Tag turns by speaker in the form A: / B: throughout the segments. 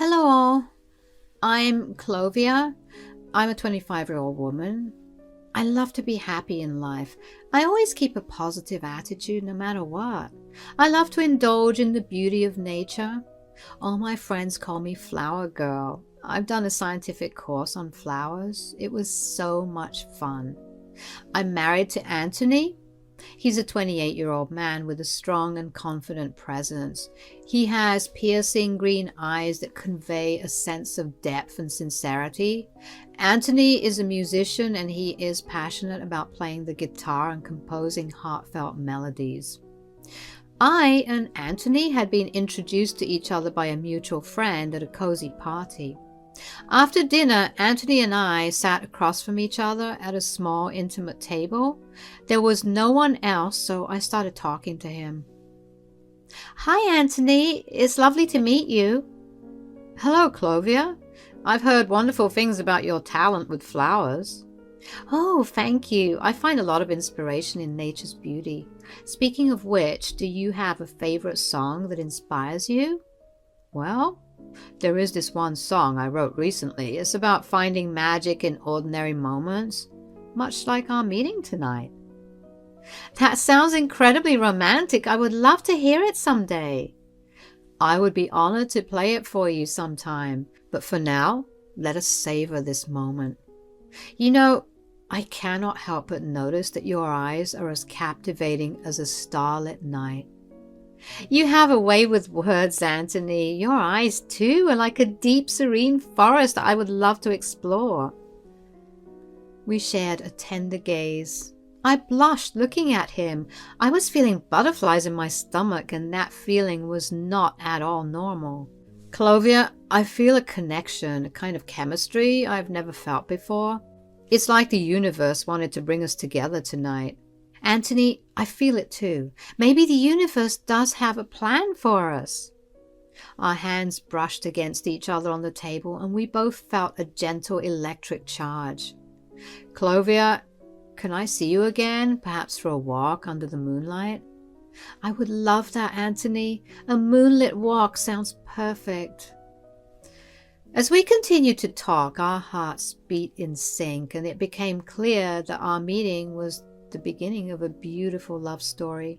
A: Hello all, I'm Clovia. I'm a 25-year-old woman. I love to be happy in life. I always keep a positive attitude no matter what. I love to indulge in the beauty of nature. All my friends call me Flower Girl. I've done a scientific course on flowers. It was so much fun. I'm married to Anthony. He's a 28-year-old man with a strong and confident presence. He has piercing green eyes that convey a sense of depth and sincerity. Anthony is a musician and he is passionate about playing the guitar and composing heartfelt melodies. I and Anthony had been introduced to each other by a mutual friend at a cozy party. After dinner, Anthony and I sat across from each other at a small, intimate table. There was no one else, so I started talking to him. Hi, Anthony. It's lovely to meet you. Hello, Clovia. I've heard wonderful things about your talent with flowers. Oh, thank you. I find a lot of inspiration in nature's beauty. Speaking of which, do you have a favorite song that inspires you? Well, there is this one song I wrote recently. It's about finding magic in ordinary moments, much like our meeting tonight. That sounds incredibly romantic. I would love to hear it someday. I would be honored to play it for you sometime. But for now, let us savor this moment. You know, I cannot help but notice that your eyes are as captivating as a starlit night. You have a way with words, Anthony. Your eyes, too, are like a deep, serene forest I would love to explore. We shared a tender gaze. I blushed looking at him. I was feeling butterflies in my stomach, and that feeling was not at all normal. Clovia, I feel a connection, a kind of chemistry I've never felt before. It's like the universe wanted to bring us together tonight. Anthony, I feel it too. Maybe the universe does have a plan for us. Our hands brushed against each other on the table, and we both felt a gentle electric charge. Clovia, can I see you again, perhaps for a walk under the moonlight? I would love that, Anthony. A moonlit walk sounds perfect. As we continued to talk, our hearts beat in sync, and it became clear that our meeting was the beginning of a beautiful love story.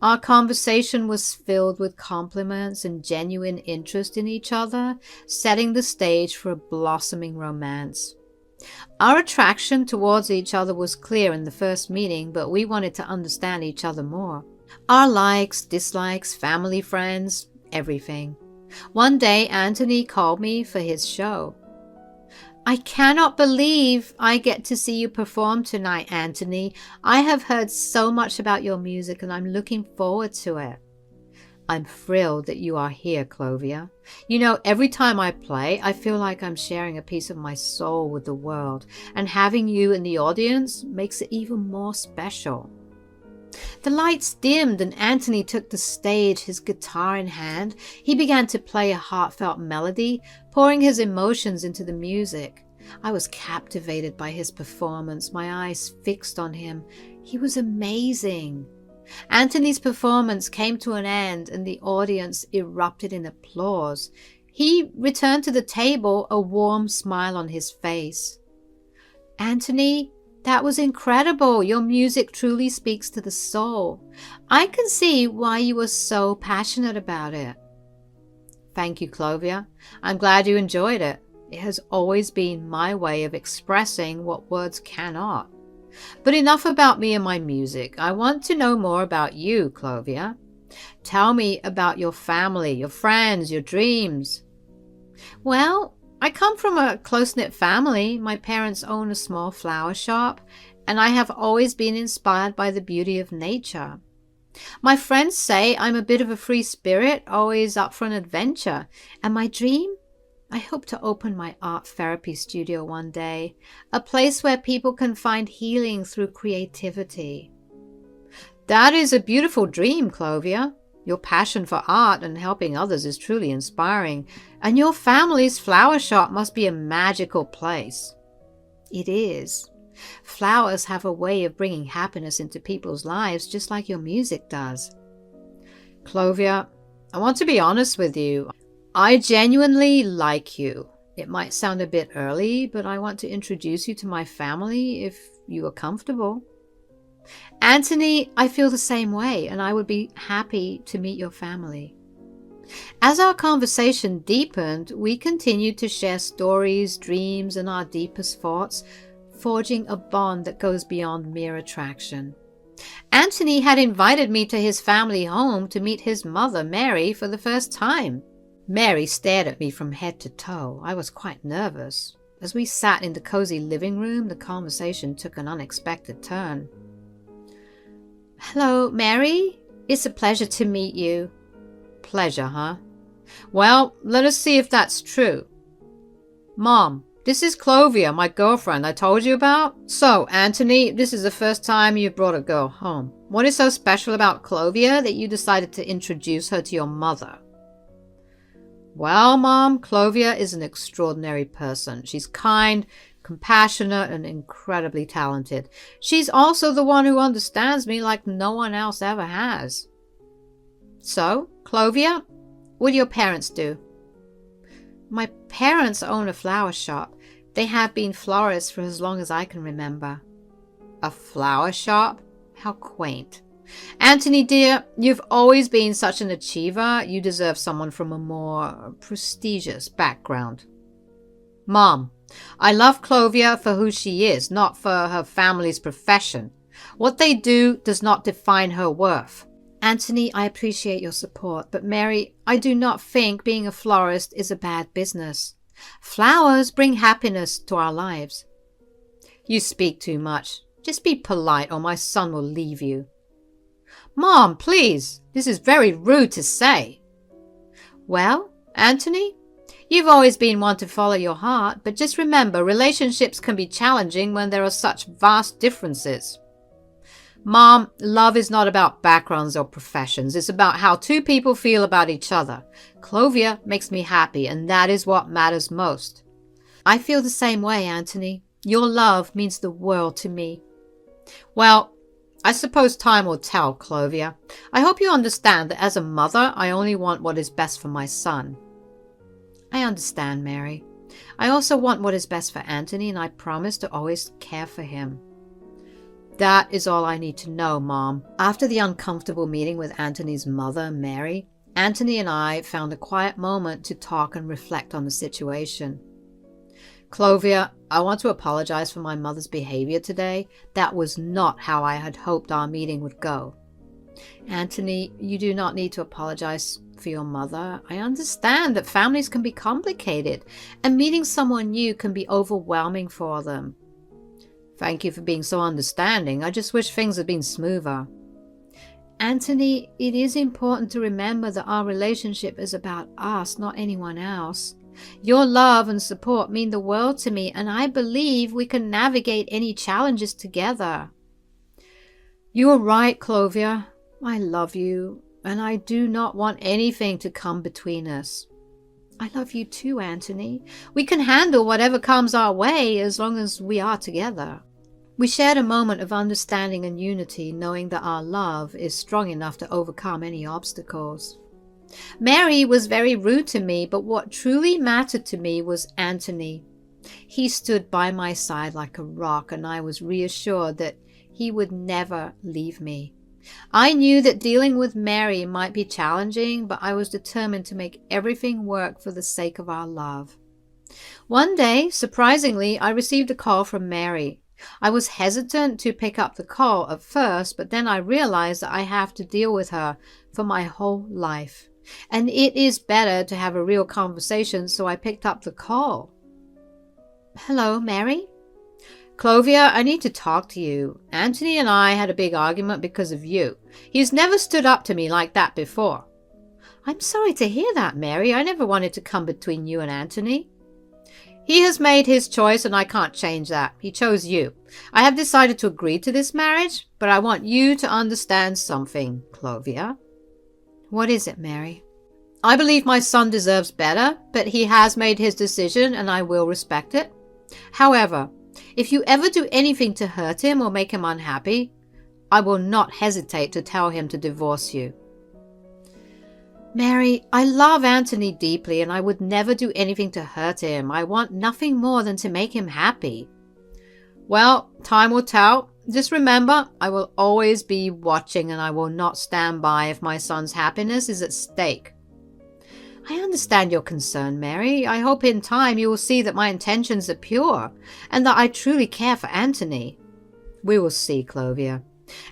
A: Our conversation was filled with compliments and genuine interest in each other, setting the stage for a blossoming romance. Our attraction towards each other was clear in the first meeting, but we wanted to understand each other more. Our likes, dislikes, family, friends, everything. One day, Anthony called me for his show. I cannot believe I get to see you perform tonight, Anthony. I have heard so much about your music and I'm looking forward to it. I'm thrilled that you are here, Clovia. You know, every time I play, I feel like I'm sharing a piece of my soul with the world, and having you in the audience makes it even more special. The lights dimmed and Anthony took the stage, his guitar in hand. He began to play a heartfelt melody, pouring his emotions into the music. I was captivated by his performance, my eyes fixed on him. He was amazing. Anthony's performance came to an end and the audience erupted in applause. He returned to the table, a warm smile on his face. Anthony, that was incredible. Your music truly speaks to the soul. I can see why you were so passionate about it. Thank you, Clovia. I'm glad you enjoyed it. It has always been my way of expressing what words cannot. But enough about me and my music. I want to know more about you, Clovia. Tell me about your family, your friends, your dreams. Well, I come from a close-knit family. My parents own a small flower shop, and I have always been inspired by the beauty of nature. My friends say I'm a bit of a free spirit, always up for an adventure. And my dream? I hope to open my art therapy studio one day, a place where people can find healing through creativity. That is a beautiful dream, Clovia. Your passion for art and helping others is truly inspiring, and your family's flower shop must be a magical place. It is. Flowers have a way of bringing happiness into people's lives, just like your music does. Clovia, I want to be honest with you. I genuinely like you. It might sound a bit early, but I want to introduce you to my family if you are comfortable. Anthony, I feel the same way, and I would be happy to meet your family. As our conversation deepened, we continued to share stories, dreams, and our deepest thoughts, forging a bond that goes beyond mere attraction. Anthony had invited me to his family home to meet his mother, Mary, for the first time. Mary stared at me from head to toe. I was quite nervous. As we sat in the cozy living room, the conversation took an unexpected turn. Hello, Mary. It's a pleasure to meet you. Pleasure, huh? Well, let us see if that's true. Mom, this is Clovia, my girlfriend I told you about. So, Anthony, this is the first time you've brought a girl home. What is so special about Clovia that you decided to introduce her to your mother? Well, Mom, Clovia is an extraordinary person. She's kind, compassionate, and incredibly talented. She's also the one who understands me like no one else ever has. So, Clovia, what do your parents do? My parents own a flower shop. They have been florists for as long as I can remember. A flower shop? How quaint. Anthony, dear, you've always been such an achiever. You deserve someone from a more prestigious background. Mom, I love Clovia for who she is, not for her family's profession. What they do does not define her worth. Anthony, I appreciate your support, but Mary, I do not think being a florist is a bad business. Flowers bring happiness to our lives. You speak too much. Just be polite or my son will leave you. Mom, please, this is very rude to say. Well, Anthony, you've always been one to follow your heart, but just remember, relationships can be challenging when there are such vast differences. Mom, love is not about backgrounds or professions. It's about how two people feel about each other. Clovia makes me happy, and that is what matters most. I feel the same way, Anthony. Your love means the world to me. Well, I suppose time will tell, Clovia. I hope you understand that as a mother, I only want what is best for my son. I understand, Mary. I also want what is best for Anthony, and I promise to always care for him. That is all I need to know, Mom. After the uncomfortable meeting with Anthony's mother, Mary, Anthony and I found a quiet moment to talk and reflect on the situation. Clovia, I want to apologize for my mother's behavior today. That was not how I had hoped our meeting would go. Anthony, you do not need to apologize for your mother. I understand that families can be complicated, and meeting someone new can be overwhelming for them. Thank you for being so understanding. I just wish things had been smoother. Anthony, it is important to remember that our relationship is about us, not anyone else. Your love and support mean the world to me, and I believe we can navigate any challenges together. You are right, Clovia. I love you, and I do not want anything to come between us. I love you too, Anthony. We can handle whatever comes our way as long as we are together. We shared a moment of understanding and unity, knowing that our love is strong enough to overcome any obstacles. Mary was very rude to me, but what truly mattered to me was Anthony. He stood by my side like a rock, and I was reassured that he would never leave me. I knew that dealing with Mary might be challenging, but I was determined to make everything work for the sake of our love. One day, surprisingly, I received a call from Mary. I was hesitant to pick up the call at first, but then I realized that I have to deal with her for my whole life. And it is better to have a real conversation, so I picked up the call. Hello, Mary? Clovia, I need to talk to you. Anthony and I had a big argument because of you. He's never stood up to me like that before. I'm sorry to hear that, Mary. I never wanted to come between you and Anthony. He has made his choice and I can't change that. He chose you. I have decided to agree to this marriage, but I want you to understand something, Clovia. What is it, Mary? I believe my son deserves better, but he has made his decision and I will respect it. However, if you ever do anything to hurt him or make him unhappy, I will not hesitate to tell him to divorce you. Mary, I love Anthony deeply and I would never do anything to hurt him. I want nothing more than to make him happy. Well, time will tell. Just remember, I will always be watching and I will not stand by if my son's happiness is at stake. I understand your concern, Mary. I hope in time you will see that my intentions are pure and that I truly care for Anthony. We will see, Clovia.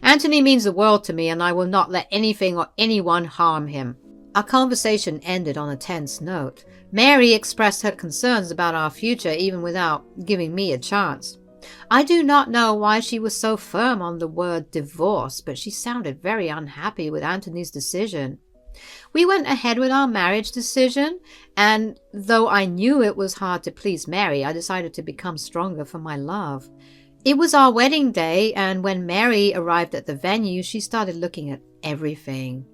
A: Anthony means the world to me and I will not let anything or anyone harm him. Our conversation ended on a tense note. Mary expressed her concerns about our future even without giving me a chance. I do not know why she was so firm on the word divorce, but she sounded very unhappy with Anthony's decision. We went ahead with our marriage decision, and though I knew it was hard to please Mary, I decided to become stronger for my love. It was our wedding day, and when Mary arrived at the venue, she started looking at everything.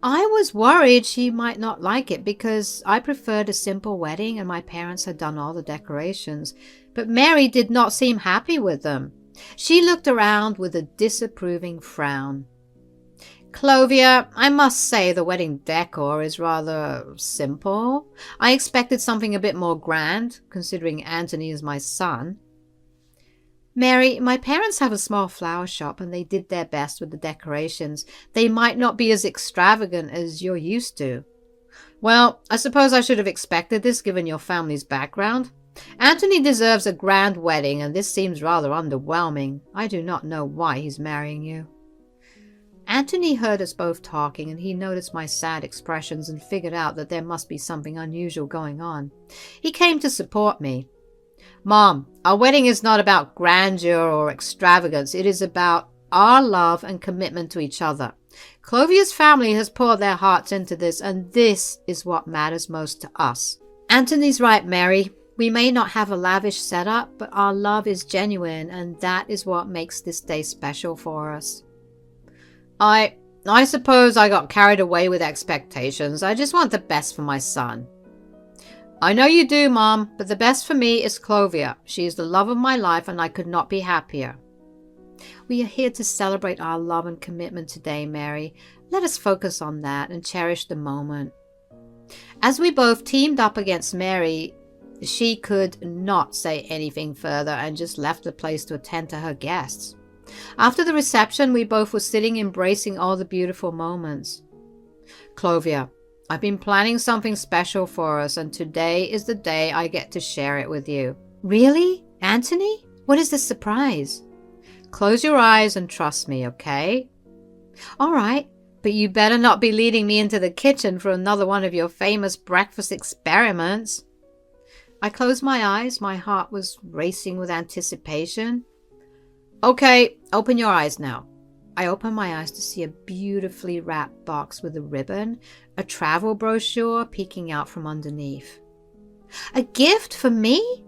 A: I was worried she might not like it because I preferred a simple wedding and my parents had done all the decorations, but Mary did not seem happy with them. She looked around with a disapproving frown. Clovia, I must say the wedding decor is rather simple. I expected something a bit more grand, considering Anthony is my son. Mary, my parents have a small flower shop and they did their best with the decorations. They might not be as extravagant as you're used to. Well, I suppose I should have expected this given your family's background. Anthony deserves a grand wedding and this seems rather underwhelming. I do not know why he's marrying you. Anthony heard us both talking and he noticed my sad expressions and figured out that there must be something unusual going on. He came to support me. Mom, our wedding is not about grandeur or extravagance. It is about our love and commitment to each other. Clovia's family has poured their hearts into this, and this is what matters most to us. Anthony's right, Mary. We may not have a lavish setup, but our love is genuine, and that is what makes this day special for us. I suppose I got carried away with expectations. I just want the best for my son. I know you do, Mom, but the best for me is Clovia. She is the love of my life and I could not be happier. We are here to celebrate our love and commitment today, Mary. Let us focus on that and cherish the moment. As we both teamed up against Mary, she could not say anything further and just left the place to attend to her guests. After the reception, we both were sitting embracing all the beautiful moments. Clovia, I've been planning something special for us, and today is the day I get to share it with you. Really? Anthony? What is the surprise? Close your eyes and trust me, okay? All right, but you better not be leading me into the kitchen for another one of your famous breakfast experiments. I closed my eyes. My heart was racing with anticipation. Okay, open your eyes now. I opened my eyes to see a beautifully wrapped box with a ribbon, a travel brochure peeking out from underneath. A gift for me?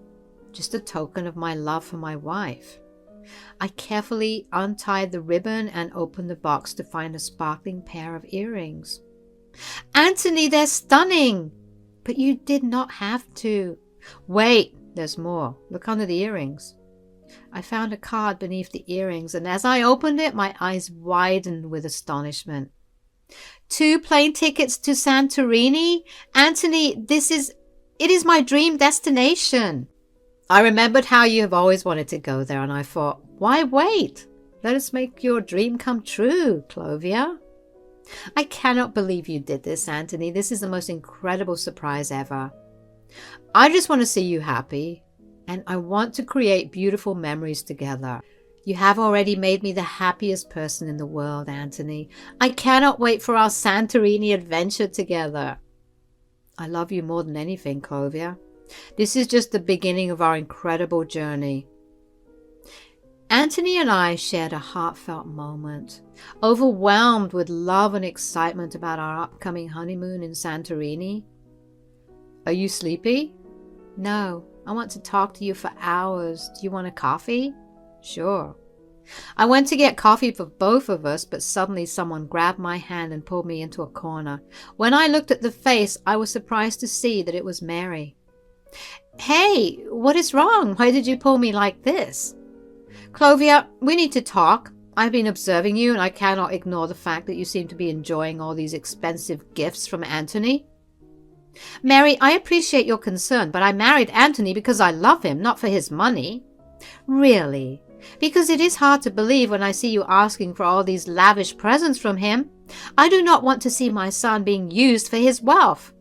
A: Just a token of my love for my wife. I carefully untied the ribbon and opened the box to find a sparkling pair of earrings. Anthony, they're stunning! But you did not have to. Wait, there's more. Look under the earrings. I found a card beneath the earrings, and as I opened it, my eyes widened with astonishment. 2 plane tickets to Santorini? Anthony, it is my dream destination. I remembered how you have always wanted to go there, and I thought, why wait? Let us make your dream come true, Clovia. I cannot believe you did this, Anthony. This is the most incredible surprise ever. I just want to see you happy, and I want to create beautiful memories together. You have already made me the happiest person in the world, Anthony. I cannot wait for our Santorini adventure together. I love you more than anything, Clovia. This is just the beginning of our incredible journey. Anthony and I shared a heartfelt moment, overwhelmed with love and excitement about our upcoming honeymoon in Santorini. Are you sleepy? No, I want to talk to you for hours. Do you want a coffee? Sure. I went to get coffee for both of us, but suddenly someone grabbed my hand and pulled me into a corner. When I looked at the face, I was surprised to see that it was Mary. Hey, what is wrong? Why did you pull me like this? Clovia, we need to talk. I've been observing you and I cannot ignore the fact that you seem to be enjoying all these expensive gifts from Anthony. Mary, I appreciate your concern, but I married Anthony because I love him, not for his money. Really? Because it is hard to believe when I see you asking for all these lavish presents from him. I do not want to see my son being used for his wealth.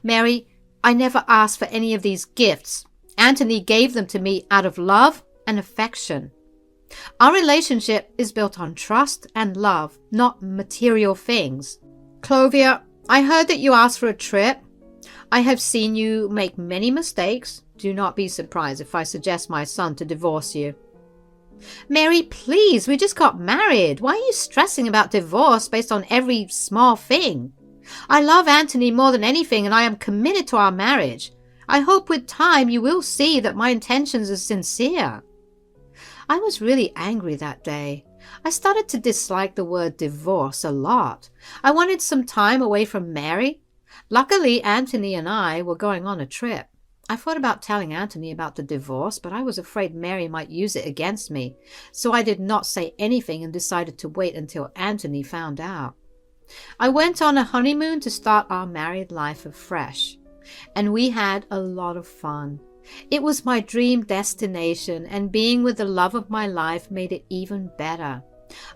A: Mary, I never asked for any of these gifts. Anthony gave them to me out of love and affection. Our relationship is built on trust and love, not material things. Clovia, I heard that you asked for a trip. I have seen you make many mistakes. Do not be surprised if I suggest my son to divorce you. Mary, please, we just got married. Why are you stressing about divorce based on every small thing? I love Anthony more than anything and I am committed to our marriage. I hope with time you will see that my intentions are sincere. I was really angry that day. I started to dislike the word divorce a lot. I wanted some time away from Mary. Luckily, Anthony and I were going on a trip. I thought about telling Anthony about the divorce, but I was afraid Mary might use it against me, so I did not say anything and decided to wait until Anthony found out. I went on a honeymoon to start our married life afresh, and we had a lot of fun. It was my dream destination, and being with the love of my life made it even better.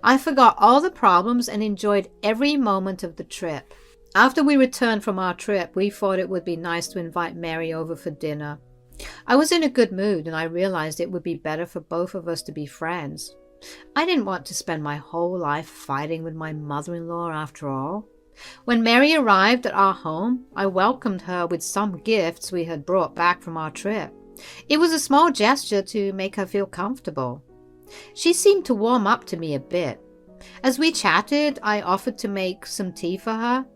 A: I forgot all the problems and enjoyed every moment of the trip. After we returned from our trip, we thought it would be nice to invite Mary over for dinner. I was in a good mood and I realized it would be better for both of us to be friends. I didn't want to spend my whole life fighting with my mother-in-law after all. When Mary arrived at our home, I welcomed her with some gifts we had brought back from our trip. It was a small gesture to make her feel comfortable. She seemed to warm up to me a bit. As we chatted, I offered to make some tea for her.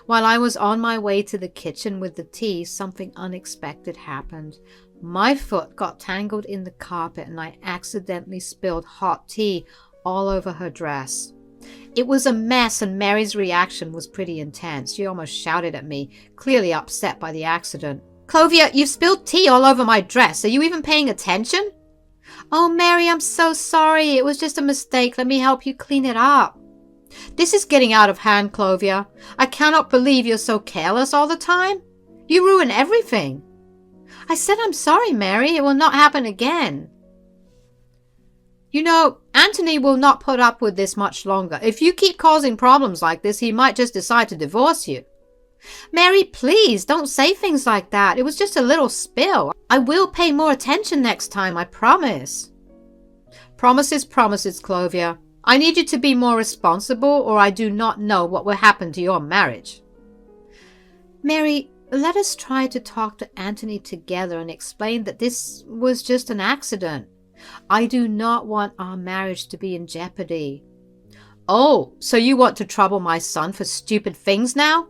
A: While I was on my way to the kitchen with the tea, something unexpected happened. My foot got tangled in the carpet and I accidentally spilled hot tea all over her dress. It was a mess and Mary's reaction was pretty intense. She almost shouted at me, clearly upset by the accident. Clovia, you've spilled tea all over my dress. Are you even paying attention? Oh, Mary, I'm so sorry. It was just a mistake. Let me help you clean it up. This is getting out of hand, Clovia. I cannot believe you're so careless all the time. You ruin everything. I said I'm sorry, Mary. It will not happen again. You know, Anthony will not put up with this much longer. If you keep causing problems like this, he might just decide to divorce you. Mary, please, don't say things like that. It was just a little spill. I will pay more attention next time, I promise. Promises, Clovia. I need you to be more responsible or I do not know what will happen to your marriage. Mary, let us try to talk to Anthony together and explain that this was just an accident. I do not want our marriage to be in jeopardy. Oh, so you want to trouble my son for stupid things now?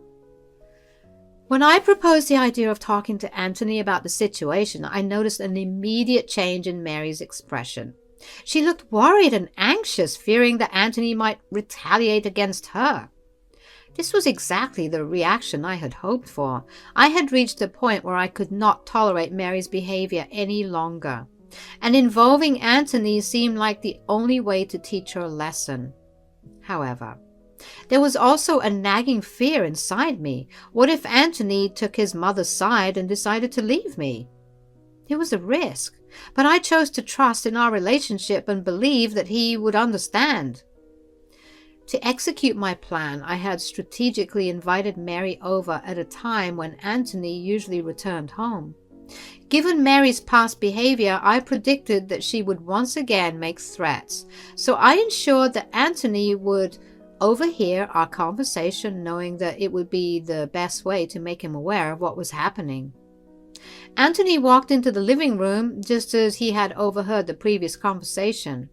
A: When I proposed the idea of talking to Anthony about the situation, I noticed an immediate change in Mary's expression. She looked worried and anxious, fearing that Anthony might retaliate against her. This was exactly the reaction I had hoped for. I had reached a point where I could not tolerate Mary's behavior any longer, and involving Anthony seemed like the only way to teach her a lesson. However, there was also a nagging fear inside me. What if Anthony took his mother's side and decided to leave me? It was a risk, but I chose to trust in our relationship and believe that he would understand. To execute my plan, I had strategically invited Mary over at a time when Anthony usually returned home. Given Mary's past behavior, I predicted that she would once again make threats, so I ensured that Anthony would overhear our conversation, knowing that it would be the best way to make him aware of what was happening. Anthony walked into the living room just as he had overheard the previous conversation.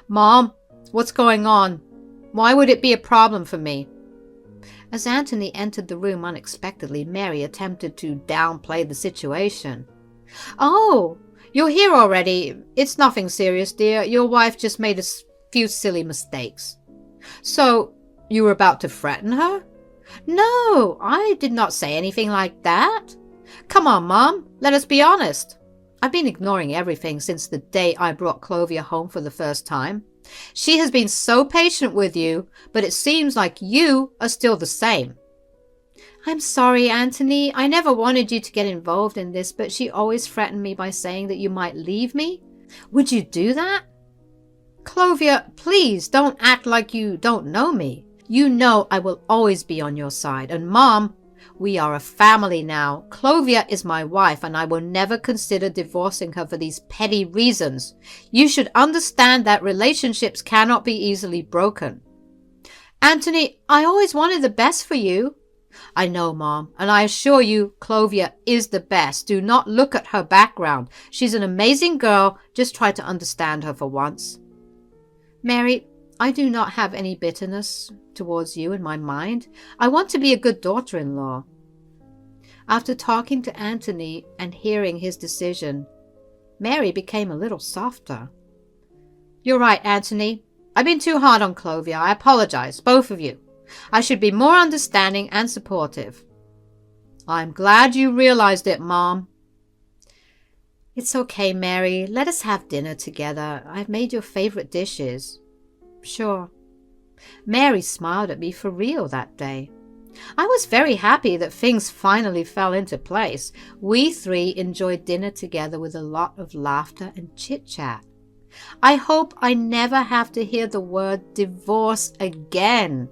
A: Mom, what's going on? Why would it be a problem for me? As Anthony entered the room unexpectedly, Mary attempted to downplay the situation. Oh, you're here already. It's nothing serious, dear. Your wife just made a few silly mistakes. So, you were about to threaten her? No, I did not say anything like that. Come on, Mom, let us be honest. I've been ignoring everything since the day I brought Clovia home for the first time. She has been so patient with you, but it seems like you are still the same. I'm sorry, Anthony. I never wanted you to get involved in this, but she always threatened me by saying that you might leave me. Would you do that? Clovia, please don't act like you don't know me. You know I will always be on your side. And Mom, we are a family now. Clovia is my wife, and I will never consider divorcing her for these petty reasons. You should understand that relationships cannot be easily broken. Anthony, I always wanted the best for you. I know, Mom, and I assure you, Clovia is the best. Do not look at her background. She's an amazing girl. Just try to understand her for once. Mary, I do not have any bitterness towards you in my mind. I want to be a good daughter-in-law. After talking to Anthony and hearing his decision, Mary became a little softer. You're right, Anthony. I've been too hard on Clovia. I apologize, both of you. I should be more understanding and supportive. I'm glad you realized it, Mom. It's okay, Mary. Let us have dinner together. I've made your favorite dishes. Sure. Mary smiled at me for real that day. I was very happy that things finally fell into place. We three enjoyed dinner together with a lot of laughter and chit-chat. I hope I never have to hear the word divorce again.